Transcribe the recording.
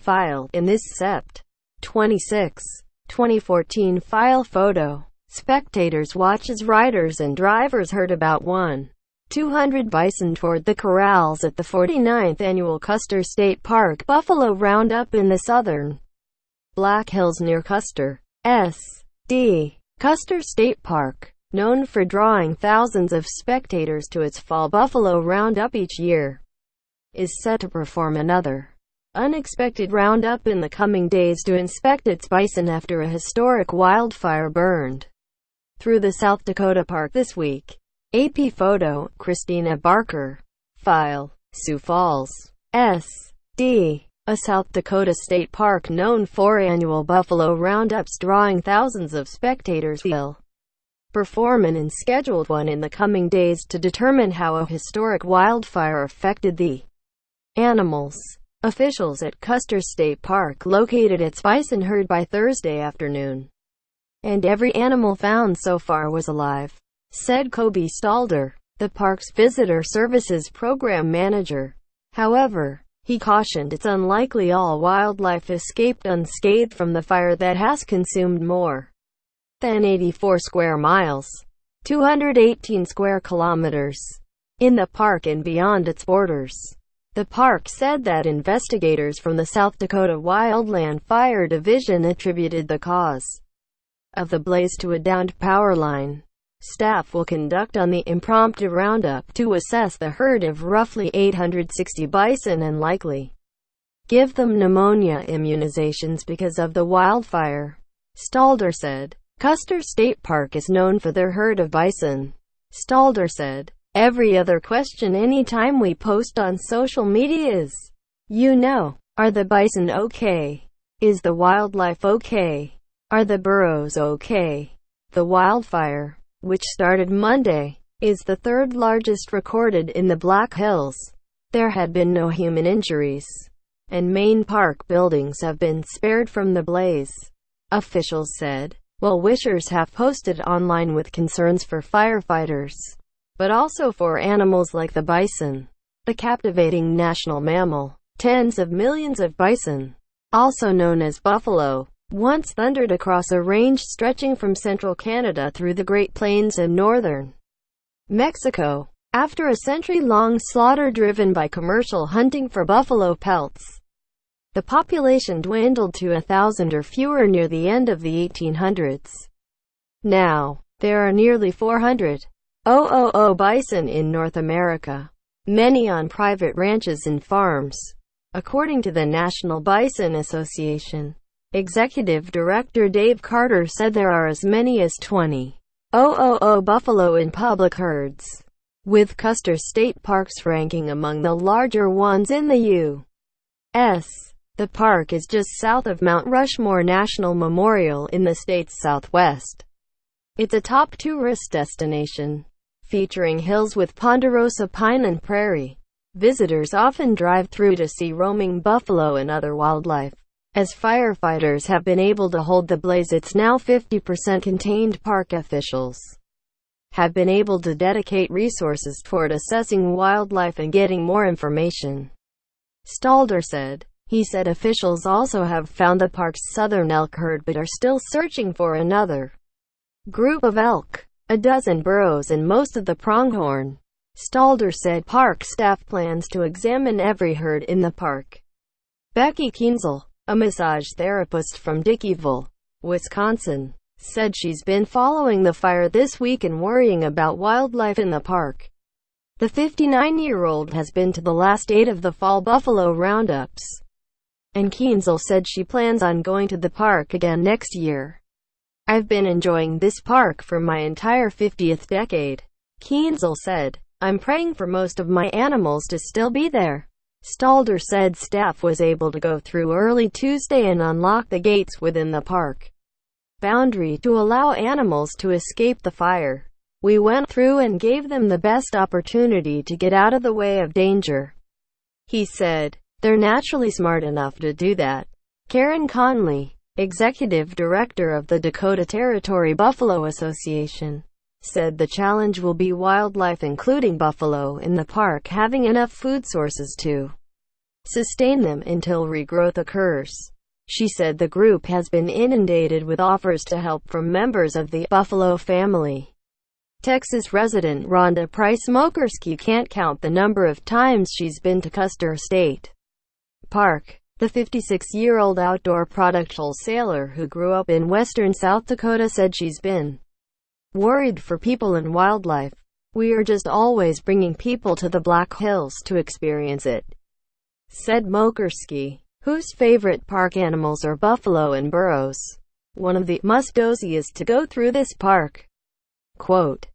filed in this Sept. 26, 2014 file photo. Spectators watch as riders and drivers herd about 200 bison toward the corrals at the 49th annual Custer State Park buffalo roundup in the southern Black Hills near Custer, SD. Custer State Park, known for drawing thousands of spectators to its fall buffalo roundup each year, is set to perform another unexpected roundup in the coming days to inspect its bison after a historic wildfire burned through the South Dakota park this week. AP photo, Kristina Barker. File, SIOUX Falls, SD. A South Dakota state park known for annual buffalo roundups drawing thousands of spectators will perform an unscheduled one in the coming days to determine how a historic wildfire affected the animals. Officials at Custer State Park located its bison herd by Thursday afternoon, and every animal found so far was alive, said Kobe Stalder, the park's visitor services program manager. However, he cautioned it's unlikely all wildlife escaped unscathed from the fire that has consumed more than 84 square miles, 218 square kilometers, in the park and beyond its borders. The park said that investigators from the South Dakota Wildland Fire Division attributed the cause of the blaze to a downed power line. Staff will conduct on the impromptu roundup to assess the herd of roughly 860 bison and likely give them pneumonia immunizations because of the wildfire, Stalder said. Custer State Park is known for their herd of bison, Stalder said. Every other question anytime we post on social media is, are the bison okay? Is the wildlife okay? Are the burros okay? The wildfire, which started Monday, is the third largest recorded in the Black Hills. There had been no human injuries, and main park buildings have been spared from the blaze, officials said. Well-wishers have posted online with concerns for firefighters, but also for animals like the bison, the captivating national mammal. Tens of millions of bison, also known as buffalo, once thundered across a range stretching from central Canada through the Great Plains and northern Mexico. After a century-long slaughter driven by commercial hunting for buffalo pelts, the population dwindled to 1,000 or fewer near the end of the 1800s. Now, there are nearly 400,000 bison in North America, many on private ranches and farms, according to the National Bison Association. Executive Director Dave Carter said there are as many as 20,000 buffalo in public herds, with Custer State Park's ranking among the larger ones in the U.S. The park is just south of Mount Rushmore National Memorial in the state's southwest. It's a top tourist destination, featuring hills with ponderosa pine and prairie. Visitors often drive through to see roaming buffalo and other wildlife. As firefighters have been able to hold the blaze, it's now 50% contained. Park officials have been able to dedicate resources toward assessing wildlife and getting more information, Stalder said. He said officials also have found the park's southern elk herd but are still searching for another group of elk, a dozen burros and most of the pronghorn. Stalder said park staff plans to examine every herd in the park. Becky Kienzle, a massage therapist from Dickeyville, Wisconsin, said she's been following the fire this week and worrying about wildlife in the park. The 59-year-old has been to the last 8 of the fall buffalo roundups, and Kienzle said she plans on going to the park again next year. I've been enjoying this park for my entire 50th decade, Kienzle said. I'm praying for most of my animals to still be there. Stalder said staff was able to go through early Tuesday and unlock the gates within the park boundary to allow animals to escape the fire. We went through and gave them the best opportunity to get out of the way of danger, he said. They're naturally smart enough to do that. Karen Conley, executive director of the Dakota Territory Buffalo Association, said the challenge will be wildlife including buffalo in the park having enough food sources to sustain them until regrowth occurs. She said the group has been inundated with offers to help from members of the buffalo family. Texas resident Rhonda Price Mokerski can't count the number of times she's been to Custer State Park. The 56-year-old outdoor product wholesaler who grew up in western South Dakota said she's been worried for people and wildlife. "We are just always bringing people to the Black Hills to experience it," said Mokerski, whose favorite park animals are buffalo and burros. "One of the must-dos is to go through this park." Quote,